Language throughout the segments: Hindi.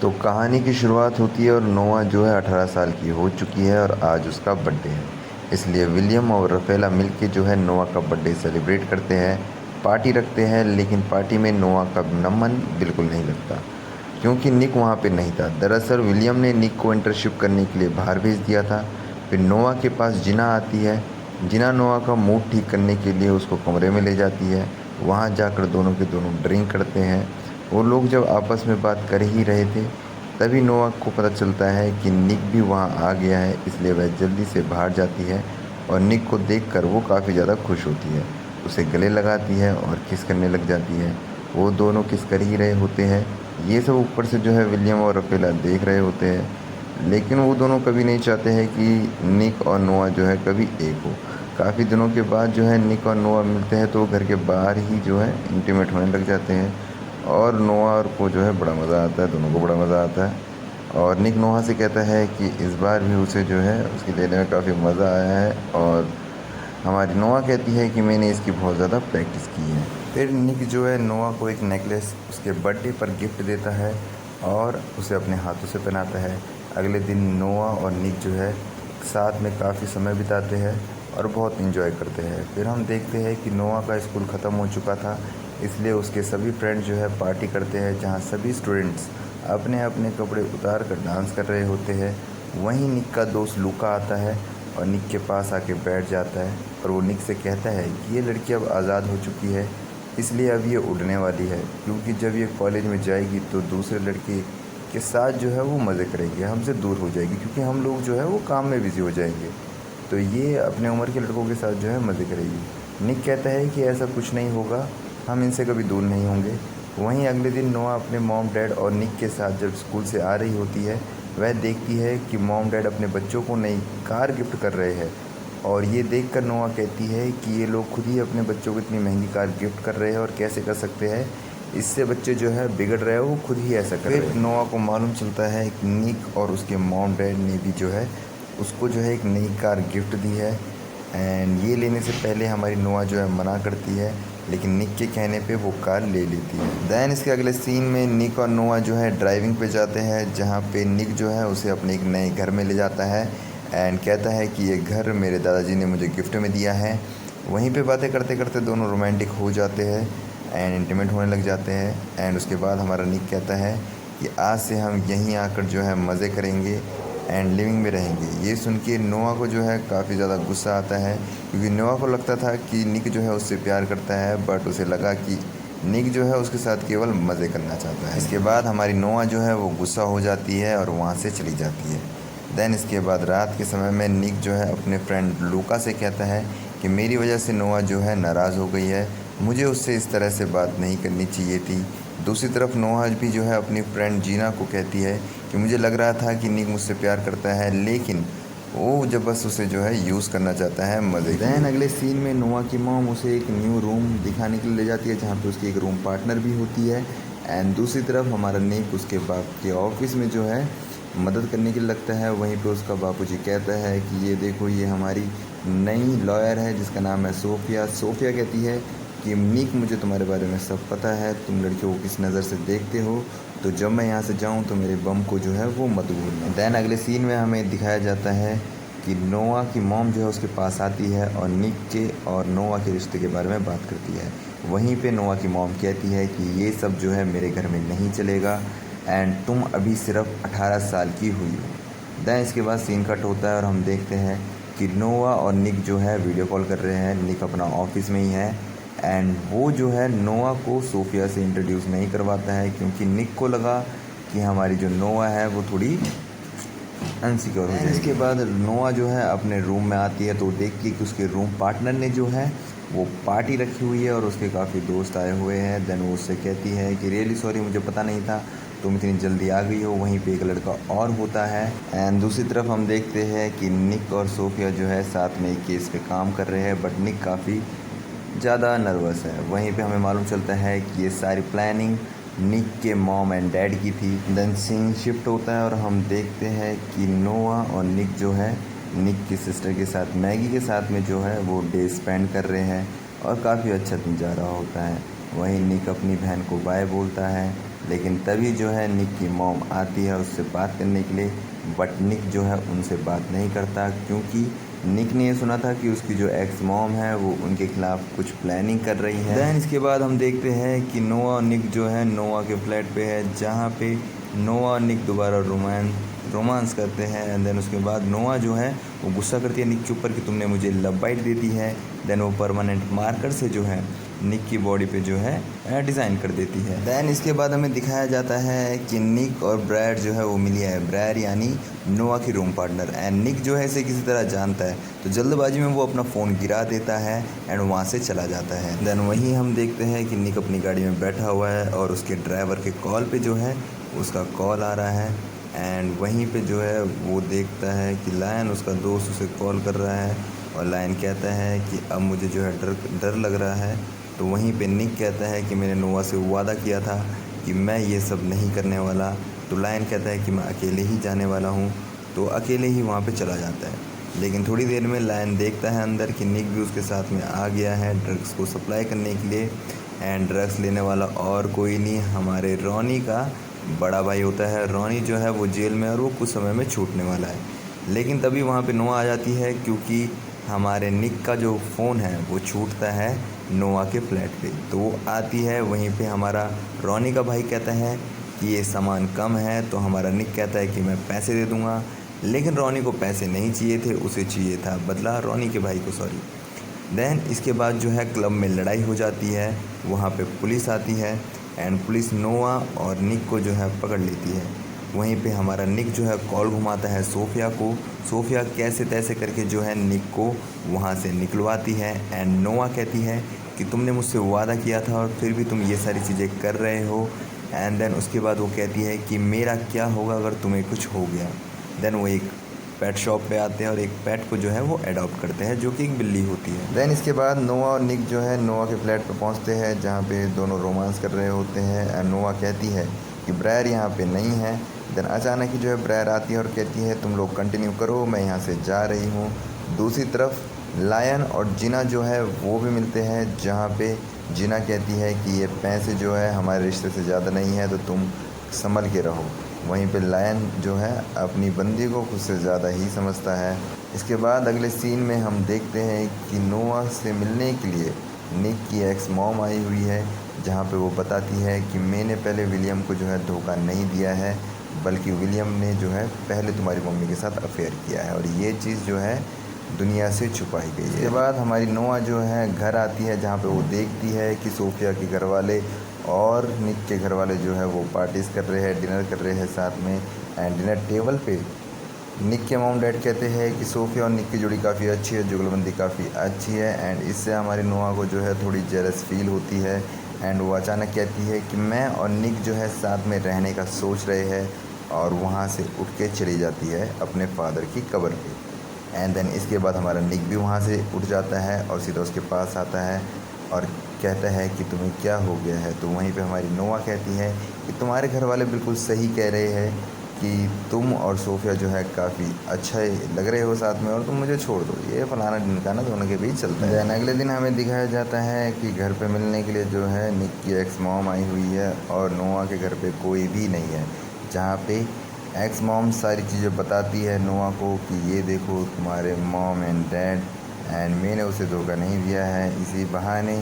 तो कहानी की शुरुआत होती है और नोआ जो है 18 साल की हो चुकी है और आज उसका बर्थडे है। इसलिए विलियम और रफेला मिलके जो है नोआ का बर्थडे सेलिब्रेट करते हैं, पार्टी रखते हैं। लेकिन पार्टी में नोआ का मन बिल्कुल नहीं लगता क्योंकि निक वहाँ पे नहीं था। दरअसल विलियम ने निक को इंटर्नशिप करने के लिए बाहर भेज दिया था। फिर नोआ के पास जिना आती है। जिना नोआ का मूड ठीक करने के लिए उसको कमरे में ले जाती है। वहाँ जाकर दोनों के दोनों ड्रिंक करते हैं। वो लोग जब आपस में बात कर ही रहे थे तभी नोआ को पता चलता है कि निक भी वहाँ आ गया है। इसलिए वह जल्दी से बाहर जाती है और निक को देखकर वो काफ़ी ज़्यादा खुश होती है। उसे गले लगाती है और किस करने लग जाती है। वो दोनों किस कर ही रहे होते हैं। ये सब ऊपर से जो है विलियम और रफेला देख रहे होते हैं। लेकिन वो दोनों कभी नहीं चाहते हैं कि निक और नोआ जो है कभी एक हो। काफ़ी दिनों के बाद जो है निक और नोआ मिलते हैं तो घर के बाहर ही जो है इंटीमेट होने लग जाते हैं। और नोआ को जो है बड़ा मज़ा आता है, दोनों को बड़ा मज़ा आता है। और निक नोआ से कहता है कि इस बार भी उसे जो है उसकी लेने में काफ़ी मज़ा आया है। और हमारी नोआ कहती है कि मैंने इसकी बहुत ज़्यादा प्रैक्टिस की है। फिर निक जो है नोआ को एक नेकलेस उसके बर्थडे पर गिफ्ट देता है और उसे अपने हाथों से पहनाता है। अगले दिन नोआ और निक जो है साथ में काफ़ी समय बिताते हैं और बहुत इन्जॉय करते हैं। फिर हम देखते हैं कि नोआ का स्कूल ख़त्म हो चुका था, इसलिए उसके सभी फ्रेंड्स जो है पार्टी करते हैं जहाँ सभी स्टूडेंट्स अपने अपने कपड़े उतार कर डांस कर रहे होते हैं। वहीं निक का दोस्त लूका आता है और निक के पास आके बैठ जाता है और वो निक से कहता है कि ये लड़की अब आज़ाद हो चुकी है, इसलिए अब ये उड़ने वाली है, क्योंकि जब ये कॉलेज में जाएगी तो दूसरे लड़के के साथ जो है वो मज़े करेगी, हमसे दूर हो जाएगी क्योंकि हम लोग जो है वो काम में बिज़ी हो जाएंगे। तो ये अपने उम्र के लड़कों के साथ जो है मज़े करेगी। निक कहता है कि ऐसा कुछ नहीं होगा, हम इनसे कभी दूर नहीं होंगे। वहीं अगले दिन नोआ अपने मॉम डैड और निक के साथ जब स्कूल से आ रही होती है, वह देखती है कि मॉम डैड अपने बच्चों को नई कार गिफ्ट कर रहे हैं। और ये देखकर नोआ कहती है कि ये लोग खुद ही अपने बच्चों को इतनी महंगी कार गिफ्ट कर रहे हैं और कैसे कर सकते हैं, इससे बच्चे जो है बिगड़ रहे हैं, वो खुद ही ऐसा कर रहे हैं। फिर नोआ को मालूम चलता है कि निक और उसके मॉम डैड ने भी जो है उसको जो है एक नई कार गिफ्ट दी है। एंड ये लेने से पहले हमारी नोआ जो है मना करती है, लेकिन निक के कहने पे वो कार ले लेती है। दैन इसके अगले सीन में निक और नोआ जो है ड्राइविंग पे जाते हैं, जहाँ पे निक जो है उसे अपने एक नए घर में ले जाता है एंड कहता है कि ये घर मेरे दादाजी ने मुझे गिफ्ट में दिया है। वहीं पे बातें करते करते दोनों रोमांटिक हो जाते हैं एंड इंटीमेट होने लग जाते हैं। एंड उसके बाद हमारा निक कहता है कि आज से हम यहीं आकर जो है मज़े करेंगे एंड लिविंग में रहेंगे। ये सुन के नोआ को जो है काफ़ी ज़्यादा गुस्सा आता है, क्योंकि नोआ को लगता था कि निक जो है उससे प्यार करता है, बट उसे लगा कि निक जो है उसके साथ केवल मज़े करना चाहता है। इसके बाद हमारी नोआ जो है वो गुस्सा हो जाती है और वहाँ से चली जाती है। देन इसके बाद रात के समय में निक जो है अपने फ्रेंड लूका से कहता है कि मेरी वजह से नोआ जो है नाराज़ हो गई है, मुझे उससे इस तरह से बात नहीं करनी चाहिए थी। दूसरी तरफ नोआ भी जो है अपनी फ्रेंड जीना को कहती है कि मुझे लग रहा था कि निक मुझसे प्यार करता है, लेकिन वो जब बस उसे जो है यूज़ करना चाहता है मज़े। दैन अगले सीन में नोआ की मॉम उसे एक न्यू रूम दिखाने के लिए ले जाती है, जहाँ पे उसकी एक रूम पार्टनर भी होती है। एंड दूसरी तरफ हमारा निक उसके बाप के ऑफिस में जो है मदद करने के लिए लगता है। वहीं पे उसका बापूजी कहता है कि ये देखो, ये हमारी नई लॉयर है जिसका नाम है सोफिया। सोफिया कहती है कि निक, मुझे तुम्हारे बारे में सब पता है, तुम लड़कियों को किस नज़र से देखते हो, तो जब मैं यहाँ से जाऊँ तो मेरे बम को जो है वो मत भूलना। दैन अगले सीन में हमें दिखाया जाता है कि नोआ की मॉम जो है उसके पास आती है और निक के और नोआ के रिश्ते के बारे में बात करती है। वहीं पे नोआ की मॉम कहती है कि ये सब जो है मेरे घर में नहीं चलेगा एंड तुम अभी सिर्फ 18 साल की हुई हो। दैन इसके बाद सीन कट होता है और हम देखते हैं कि नोआ और निक जो है वीडियो कॉल कर रहे हैं। निक अपना ऑफिस में ही है एंड वो जो है नोआ को सोफिया से इंट्रोड्यूस नहीं करवाता है, क्योंकि निक को लगा कि हमारी जो नोआ है वो थोड़ी अनसिक्योर हो जाएगी। इसके बाद नोआ जो है अपने रूम में आती है तो देखती है कि उसके रूम पार्टनर ने जो है वो पार्टी रखी हुई है और उसके काफ़ी दोस्त आए हुए हैं। देन वो उससे कहती है कि रियली सॉरी, मुझे पता नहीं था तुम इतनी जल्दी आ गई हो। वहीं पे एक लड़का और होता है एंड दूसरी तरफ हम देखते हैं कि निक और सोफिया जो है साथ में एक केस पे काम कर रहे हैं, बट निक काफ़ी ज़्यादा नर्वस है। वहीं पे हमें मालूम चलता है कि ये सारी प्लानिंग निक के मॉम एंड डैड की थी। देन सीन शिफ्ट होता है और हम देखते हैं कि नोआ और निक जो है निक की सिस्टर के साथ मैगी के साथ में जो है वो डे स्पेंड कर रहे हैं और काफ़ी अच्छा दिन जा रहा होता है। वहीं निक अपनी बहन को बाय बोलता है लेकिन तभी जो है निक की मॉम आती है उससे बात करने के लिए, बट निक जो है उनसे बात नहीं करता क्योंकि निक ने ये सुना था कि उसकी जो एक्स मॉम है वो उनके खिलाफ़ कुछ प्लानिंग कर रही है। दैन इसके बाद हम देखते हैं कि नोआ और निक जो है नोआ के फ्लैट पे है, जहाँ पे नोआ और निक दोबारा रोमांस करते हैं। एंड देन उसके बाद नोआ जो है वो गुस्सा करती है निक के ऊपर कि तुमने मुझे लव बाइट दे दी है। देन वो परमानेंट मार्कर से जो है निक की बॉडी पे जो है डिज़ाइन कर देती है। दैन इसके बाद हमें दिखाया जाता है कि निक और ब्रैड जो है वो मिली है। ब्रैड यानी नोआ की रूम पार्टनर, एंड निक जो है इसे किसी तरह जानता है, तो जल्दबाजी में वो अपना फ़ोन गिरा देता है एंड वहाँ से चला जाता है। देन वहीं हम देखते हैं कि निक अपनी गाड़ी में बैठा हुआ है और उसके ड्राइवर के कॉल पे जो है उसका कॉल आ रहा है। एंड वहीं पे जो है वो देखता है कि लायन उसका दोस्त उसे कॉल कर रहा है और लायन कहता है कि अब मुझे जो है डर लग रहा है। तो वहीं पे निक कहता है कि मैंने नोआ से वादा किया था कि मैं ये सब नहीं करने वाला। तो लायन कहता है कि मैं अकेले ही जाने वाला हूँ, तो अकेले ही वहाँ पे चला जाता है। लेकिन थोड़ी देर में लायन देखता है अंदर कि निक भी उसके साथ में आ गया है ड्रग्स को सप्लाई करने के लिए। एंड ड्रग्स लेने वाला और कोई नहीं, हमारे रॉनी का बड़ा भाई होता है। रॉनी जो है वो जेल में और वो कुछ समय में छूटने वाला है। लेकिन तभी वहाँ पे नोआ आ जाती है क्योंकि हमारे निक का जो फ़ोन है वो छूटता है नोआ के फ्लैट पे। तो वो आती है, वहीं पे हमारा रॉनी का भाई कहता है कि ये सामान कम है, तो हमारा निक कहता है कि मैं पैसे दे दूँगा। लेकिन रॉनी को पैसे नहीं चाहिए थे, उसे चाहिए था बदला, रॉनी के भाई को, सॉरी। देन इसके बाद जो है क्लब में लड़ाई हो जाती है, वहाँ पे पुलिस आती है एंड पुलिस नोआ और निक को जो है पकड़ लेती है। वहीं पे हमारा निक जो है कॉल घुमाता है सोफिया को। सोफिया कैसे तैसे करके जो है निक को वहाँ से निकलवाती है एंड नोआ कहती है कि तुमने मुझसे वादा किया था और फिर भी तुम ये सारी चीज़ें कर रहे हो। एंड देन उसके बाद वो कहती है कि मेरा क्या होगा अगर तुम्हें कुछ हो गया। देन वो एक पेट शॉप पे आते हैं और एक पेट को जो है वो अडॉप्ट करते हैं, जो कि एक बिल्ली होती है। देन इसके बाद नोआ और निक जो है नोआ के फ्लैट पे पहुंचते हैं, जहां पे दोनों रोमांस कर रहे होते हैं। एंड नोआ कहती है कि ब्रैर यहाँ पे नहीं है। देन अचानक ही जो है ब्रैर आती है और कहती है तुम लोग कंटिन्यू करो, मैं यहाँ से जा रही हूँ। दूसरी तरफ लायन और जिना जो है वो भी मिलते हैं, जहाँ पे जिना कहती है कि ये पैसे जो है हमारे रिश्ते से ज़्यादा नहीं है, तो तुम संभल के रहो। वहीं पे लायन जो है अपनी बंदी को खुद से ज़्यादा ही समझता है। इसके बाद अगले सीन में हम देखते हैं कि नोआ से मिलने के लिए निक की एक्स मॉम आई हुई है, जहाँ पे वो बताती है कि मैंने पहले विलियम को जो है धोखा नहीं दिया है, बल्कि विलियम ने जो है पहले तुम्हारी मम्मी के साथ अफेयर किया है और ये चीज़ जो है दुनिया से छुपाई गई है। इसके बाद हमारी नोआ जो है घर आती है, जहाँ पे वो देखती है कि सोफिया के घर वाले और निक के घर वाले जो है वो पार्टीज़ कर रहे हैं, डिनर कर रहे हैं साथ में। एंड डिनर टेबल पे निक के मॉम डैड कहते हैं कि सोफिया और निक की जोड़ी काफ़ी अच्छी है, जुगलबंदी काफ़ी अच्छी है। एंड इससे हमारी नोआ को जो है थोड़ी जेलस फील होती है। एंड वो अचानक कहती है कि मैं और निक जो है साथ में रहने का सोच रहे हैं, और वहाँ से उठ के चली जाती है अपने फादर की कब्र पे। एंड देन इसके बाद हमारा निक भी वहाँ से उठ जाता है और सीधा उसके पास आता है और कहता है कि तुम्हें क्या हो गया है। तो वहीं पे हमारी नोआ कहती है कि तुम्हारे घर वाले बिल्कुल सही कह रहे हैं कि तुम और सोफिया जो है काफ़ी अच्छा लग रहे हो साथ में, और तुम मुझे छोड़ दो, ये फलाना ढिमकाना दोनों के बीच चलता है। दैन अगले दिन हमें दिखाया जाता है कि घर पे मिलने के लिए जो है निक की एक्स मॉम आई हुई है और नोआ के घर पे कोई भी नहीं है, जहाँ पे एक्स मॉम सारी चीज़ें बताती है नोआ को कि ये देखो तुम्हारे मॉम एंड डैड, एंड मैंने उसे धोखा नहीं दिया है। इसी बहाने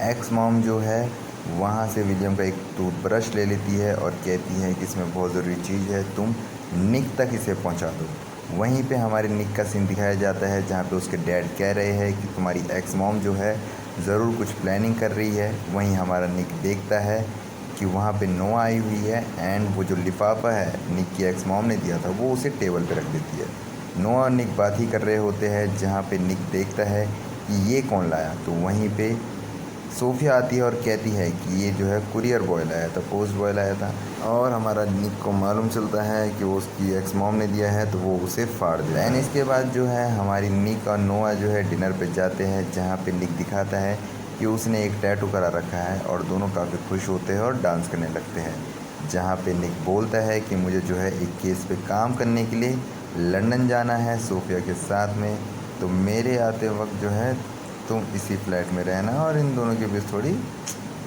एक्स मॉम जो है वहाँ से विलियम का एक टूथब्रश ले लेती है और कहती है कि इसमें बहुत ज़रूरी चीज़ है, तुम निक तक इसे पहुँचा दो। वहीं पे हमारे निक का सीन दिखाया जाता है, जहाँ पे उसके डैड कह रहे हैं कि तुम्हारी एक्स मॉम जो है ज़रूर कुछ प्लानिंग कर रही है। वहीं हमारा निक देखता है कि वहाँ पे नोआ आई हुई है एंड वो जो लिफाफा है निक की एक्स मॉम ने दिया था वो उसे टेबल पे रख देती है। नोआ और निक बात ही कर रहे होते हैं, जहाँ पे निक देखता है कि ये कौन लाया। तो वहीं पे सोफिया आती है और कहती है कि ये जो है कुरियर बॉय लाया था, पोस्ट बॉय लाया था, और हमारा निक को मालूम चलता है कि वो उसकी एक्स मॉम ने दिया है, तो वो उसे फाड़ देता है। इसके बाद जो है हमारी निक और नोआ जो है डिनर पे जाते हैं, जहाँ पे निक दिखाता है कि उसने एक टैटू करा रखा है, और दोनों काफ़ी खुश होते हैं और डांस करने लगते हैं। जहाँ पे निक बोलता है कि मुझे जो है एक केस पे काम करने के लिए लंदन जाना है सोफिया के साथ में, तो मेरे आते वक्त जो है तुम इसी फ्लैट में रहना और इन दोनों के बीच थोड़ी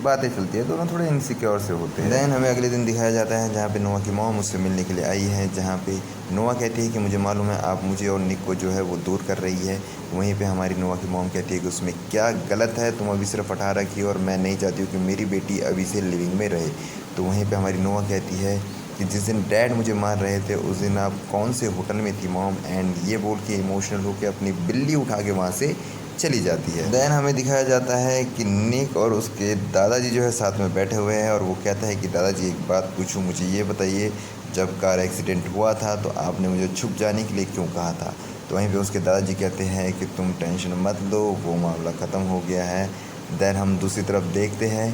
बातें चलती है, दोनों थोड़े इनसिक्योर से होते हैं। देन हमें अगले दिन दिखाया जाता है जहाँ पे नोआ की मॉम मुझसे मिलने के लिए आई है, जहाँ पे नोआ कहती है कि मुझे मालूम है आप मुझे और निक को जो है वो दूर कर रही है। वहीं पे हमारी नोआ की मॉम कहती है कि उसमें क्या गलत है, तुम अभी सिर्फ 18 की हो और मैं नहीं चाहती हूँ कि मेरी बेटी अभी से लिविंग में रहे। तो वहीं पे हमारी नोआ कहती है कि जिस दिन डैड मुझे मार रहे थे उस दिन आप कौन से होटल में थी मॉम, एंड ये बोल के इमोशनल होकर अपनी बिल्ली उठा के वहाँ से चली जाती है। देन हमें दिखाया जाता है कि निक और उसके दादाजी जो है साथ में बैठे हुए हैं और वो कहता है कि दादाजी एक बात पूछूं, मुझे ये बताइए जब कार एक्सीडेंट हुआ था तो आपने मुझे छुप जाने के लिए क्यों कहा था। तो वहीं पे उसके दादाजी कहते हैं कि तुम टेंशन मत लो, वो मामला ख़त्म हो गया है। देन हम दूसरी तरफ देखते हैं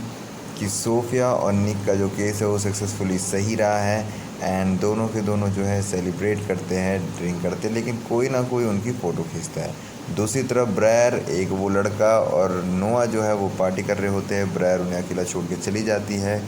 कि सोफिया और निक का जो केस है वो सक्सेसफुली सही रहा है, एंड दोनों के दोनों जो है सेलिब्रेट करते हैं, ड्रिंक करते हैं, लेकिन कोई ना कोई उनकी फ़ोटो खींचता है। दूसरी तरफ ब्रायर, एक वो लड़का और नोआ जो है वो पार्टी कर रहे होते हैं। ब्रायर उन्हें अकेला छोड़ के चली जाती है।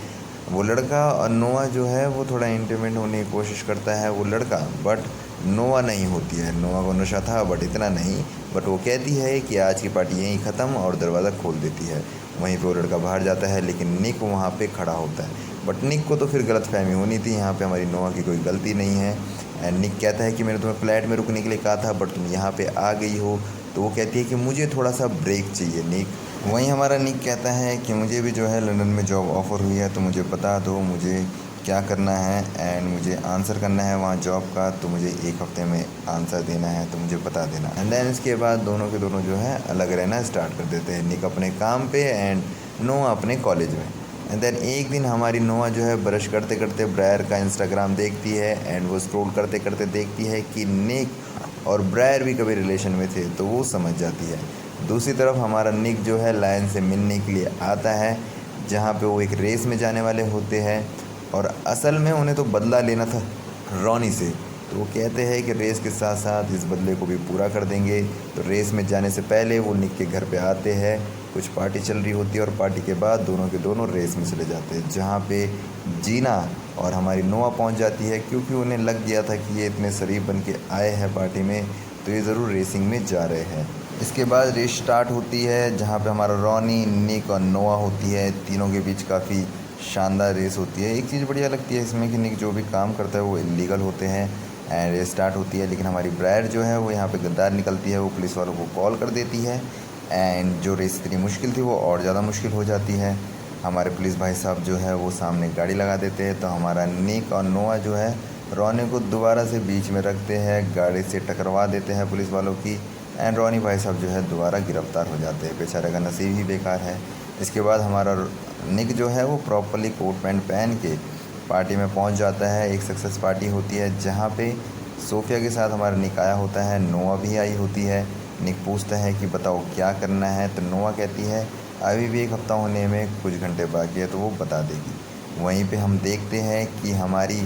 वो लड़का और नोआ जो है वो थोड़ा इंटीमेट होने की कोशिश करता है, वो लड़का, बट नोआ नहीं होती है। नोआ को नशा था बट इतना नहीं, बट वो कहती है कि आज की पार्टी यहीं ख़त्म और दरवाज़ा खोल देती है। वहीं पे वो लड़का बाहर जाता है, लेकिन निक वहाँ पे खड़ा होता है। बट निक को तो फिर गलतफहमी होनी थी, यहाँ पे हमारी नोआ की कोई गलती नहीं है। एंड निक कहता है कि मैंने तुम्हें फ्लैट में रुकने के लिए कहा था बट तुम यहाँ पे आ गई हो। तो वो कहती है कि मुझे थोड़ा सा ब्रेक चाहिए निक। वहीं हमारा निक कहता है कि मुझे भी जो है लंदन में जॉब ऑफ़र हुई है, तो मुझे बता दो मुझे क्या करना है, एंड मुझे आंसर करना है वहाँ जॉब का, तो मुझे 1 हफ़्ते में आंसर देना है, तो मुझे बता देना। एंड देन इसके बाद दोनों के दोनों जो है अलग रहना स्टार्ट कर देते हैं, निक अपने काम पे एंड नोआ अपने कॉलेज में। एंड देन एक दिन हमारी नोआ जो है ब्रश करते करते ब्रायर का इंस्टाग्राम देखती है, एंड वो स्क्रॉल करते करते देखती है कि निक और ब्रायर भी कभी रिलेशन में थे, तो वो समझ जाती है। दूसरी तरफ हमारा निक जो है लायन से मिलने के लिए आता है, जहाँ पे वो एक रेस में जाने वाले होते हैं, और असल में उन्हें तो बदला लेना था रॉनी से। तो वो कहते हैं कि रेस के साथ साथ इस बदले को भी पूरा कर देंगे। तो रेस में जाने से पहले वो निक के घर पे आते हैं, कुछ पार्टी चल रही होती है और पार्टी के बाद दोनों के दोनों रेस में चले जाते हैं, जहाँ पे जीना और हमारी नोआ पहुँच जाती है, क्योंकि उन्हें लग गया था कि ये इतने शरीफ बन के आए हैं पार्टी में, तो ये ज़रूर रेसिंग में जा रहे हैं। इसके बाद रेस स्टार्ट होती है, जहाँ पे हमारा रॉनी, निक और नोआ होती है। तीनों के बीच काफ़ी शानदार रेस होती है। एक चीज़ बढ़िया लगती है इसमें कि निक जो भी काम करता है वो इलीगल होते हैं, एंड रेस स्टार्ट होती है। लेकिन हमारी ब्रायर जो है वो यहाँ पे गद्दार निकलती है, वो पुलिस वालों को कॉल कर देती है, एंड जो रेस इतनी मुश्किल थी वो और ज़्यादा मुश्किल हो जाती है। हमारे पुलिस भाई साहब जो है वो सामने गाड़ी लगा देते हैं, तो हमारा निक और नोआ जो है रॉनी को दोबारा से बीच में रखते हैं, गाड़ी से टकरवा देते हैं पुलिस वालों की, एंड रॉनी भाई साहब जो है दोबारा गिरफ्तार हो जाते हैं। बेचारे का नसीब ही बेकार है। इसके बाद हमारा निक जो है वो प्रॉपरली कोट पैंट पहन के पार्टी में पहुंच जाता है। एक सक्सेस पार्टी होती है जहां पे सोफिया के साथ हमारा निक आया होता है, नोआ भी आई होती है। निक पूछता है कि बताओ क्या करना है, तो नोआ कहती है अभी भी 1 हफ़्ता होने में कुछ घंटे बाकी है, तो वो बता देगी। वहीं पे हम देखते हैं कि हमारी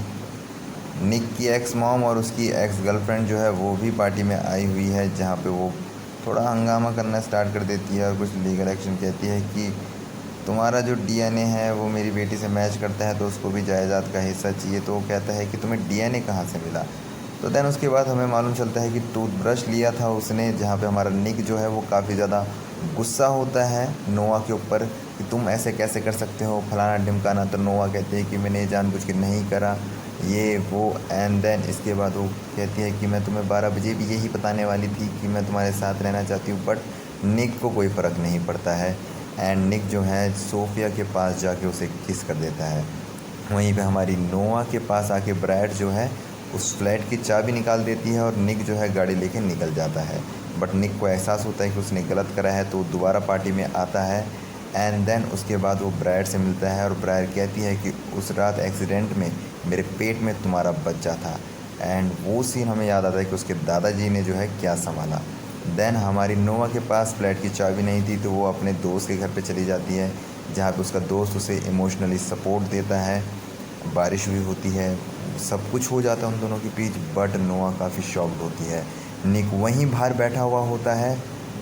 निक की एक्स मॉम और उसकी एक्स गर्लफ्रेंड जो है वो भी पार्टी में आई हुई है, जहाँ पे वो थोड़ा हंगामा करना स्टार्ट कर देती है और कुछ लीगल एक्शन कहती है कि तुम्हारा जो डीएनए है वो मेरी बेटी से मैच करता है, तो उसको भी जायदाद का हिस्सा चाहिए। तो वो कहता है कि तुम्हें डीएनए कहाँ से मिला। तो देन उसके बाद हमें मालूम चलता है कि टूथब्रश लिया था उसने, जहाँ पे हमारा निक जो है वो काफ़ी ज़्यादा गुस्सा होता है नोआ के ऊपर कि तुम ऐसे कैसे कर सकते हो, फलाना ढिमकाना। तो नोआ कहते हैं कि मैंने जानबूझ के नहीं करा, ये वो। एंड देन इसके बाद वो कहती है कि मैं तुम्हें 12 बजे भी यही बताने वाली थी कि मैं तुम्हारे साथ रहना चाहती हूँ, बट निक को कोई फ़र्क नहीं पड़ता है, एंड निक जो है सोफिया के पास जाके उसे किस कर देता है। वहीं पे हमारी नोआ के पास आके ब्रायर जो है उस फ्लैट की चाबी निकाल देती है और निक जो है गाड़ी लेके निकल जाता है। बट निक को एहसास होता है कि उसने गलत करा है, तो दोबारा पार्टी में आता है, एंड देन उसके बाद वो ब्रायर से मिलता है और ब्रायर कहती है कि उस रात एक्सीडेंट में मेरे पेट में तुम्हारा बच्चा था। एंड वो सीन हमें याद आता है कि उसके दादाजी ने जो है क्या संभाला। देन हमारी नोआ के पास फ्लैट की चाबी नहीं थी, तो वो अपने दोस्त के घर पे चली जाती है, जहाँ पे उसका दोस्त उसे इमोशनली सपोर्ट देता है। बारिश हुई होती है, सब कुछ हो जाता है उन दोनों के बीच, बट नोआ काफ़ी शॉक्ड होती है। निक वहीं बाहर बैठा हुआ होता है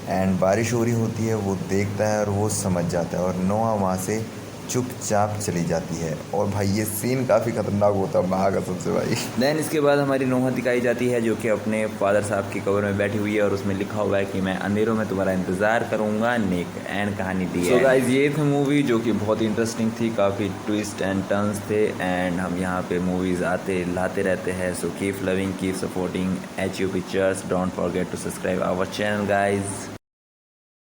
एंड बारिश हो रही होती है, वो देखता है और वो समझ जाता है, और नोआ वहाँ से चुपचाप चली जाती है। और भाई ये सीन काफ़ी ख़तरनाक होता है महाकसम से भाई। देन इसके बाद हमारी नोहा दिखाई जाती है जो कि अपने फादर साहब की कब्र में बैठी हुई है और उसमें लिखा हुआ है कि मैं अंधेरों में तुम्हारा इंतज़ार करूँगा, नेक एंड कहानी दी है। सो गाइस ये थी मूवी जो कि बहुत इंटरेस्टिंग थी, काफ़ी ट्विस्ट एंड टर्न्स थे एंड हम यहाँ पे मूवीज़ आते लाते रहते हैं। So keep loving, keep supporting HU pictures, don't forget to subscribe our channel guys.